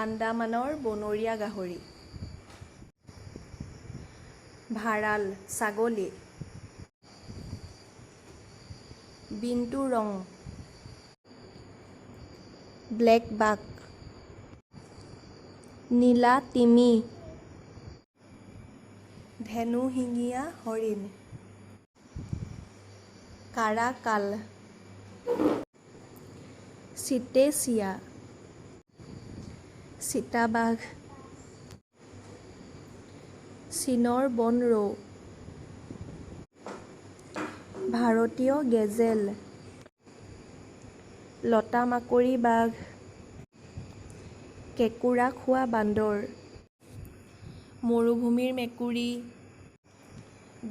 আন্দামানৰ বনৰীয়া গাহৰি। ভাৰাল ছাগলী। বিন্তু ৰং। ব্লেক বাক। নীলা তিমি। ধেনু শিঙীয়া হৰিণ। কাৰাকাল। চিটেচিয়া। চিতাবাঘ। চীনৰ বন ৰৌ। ভাৰতীয় গেজেল। লতামাকৰি বাঘ। কেঁকুৰা খোৱা বান্দৰ। মৰুভূমিৰ মেকুৰী।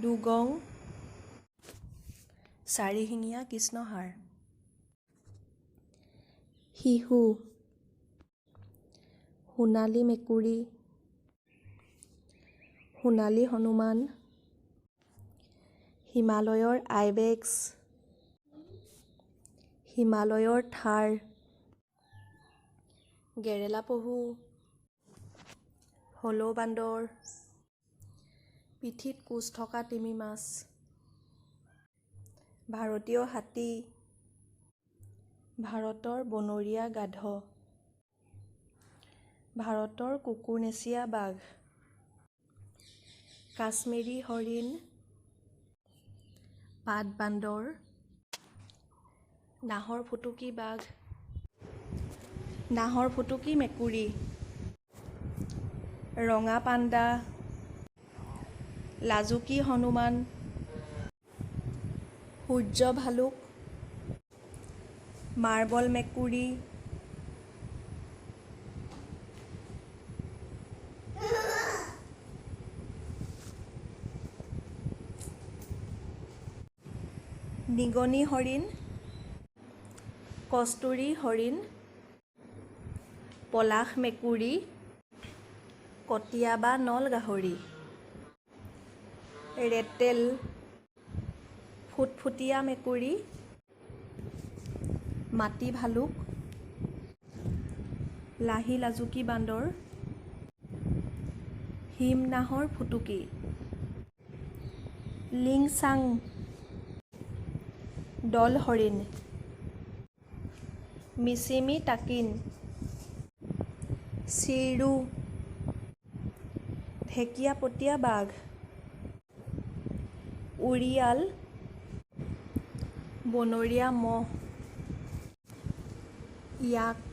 ডুগং। চাৰিশিঙীয়া কৃষ্ণহাড়। শিহু। সোণালী মেকুৰী। সোণালী হনুমান। হিমালয়ৰ আইবেক্স। হিমালয়ৰ থাৰ। গেৰেলা পহু। হলৌ বান্দৰ। পিঠিত কোচ থকা তিমি মাছ। ভাৰতীয় হাতী। ভাৰতৰ বনৰীয়া গাধ। ভাৰতৰ কুকুৰনেচীয়া বাঘ। কাশ্মীৰী হৰিণ। পাট বান্দৰ। নাহৰফুটুকী বাঘ। নাহৰফুটুকী মেকুৰী। ৰঙা পাণ্ডা। লাজুকী হনুমান। সূৰ্য ভালুক। মাৰ্বল মেকুৰী। নিগনি হৰিণ। কষ্টুৰি হৰিণ। পলাশ মেকুৰী। কটীয়া বা নল গাহৰি। ৰেটেল। ফুটফুটীয়া মেকুৰী। মাটি ভালুক। লাহি লাজুকী বান্দৰ। হিম নাহৰ ফুটুকী। লিংচাং। দল হৰিণ। মিচিমি টাকিন। চিৰো। ঢেকীয়াপতীয়া বাঘ। উৰিয়াল। বনৰীয়া মহ। য়াক।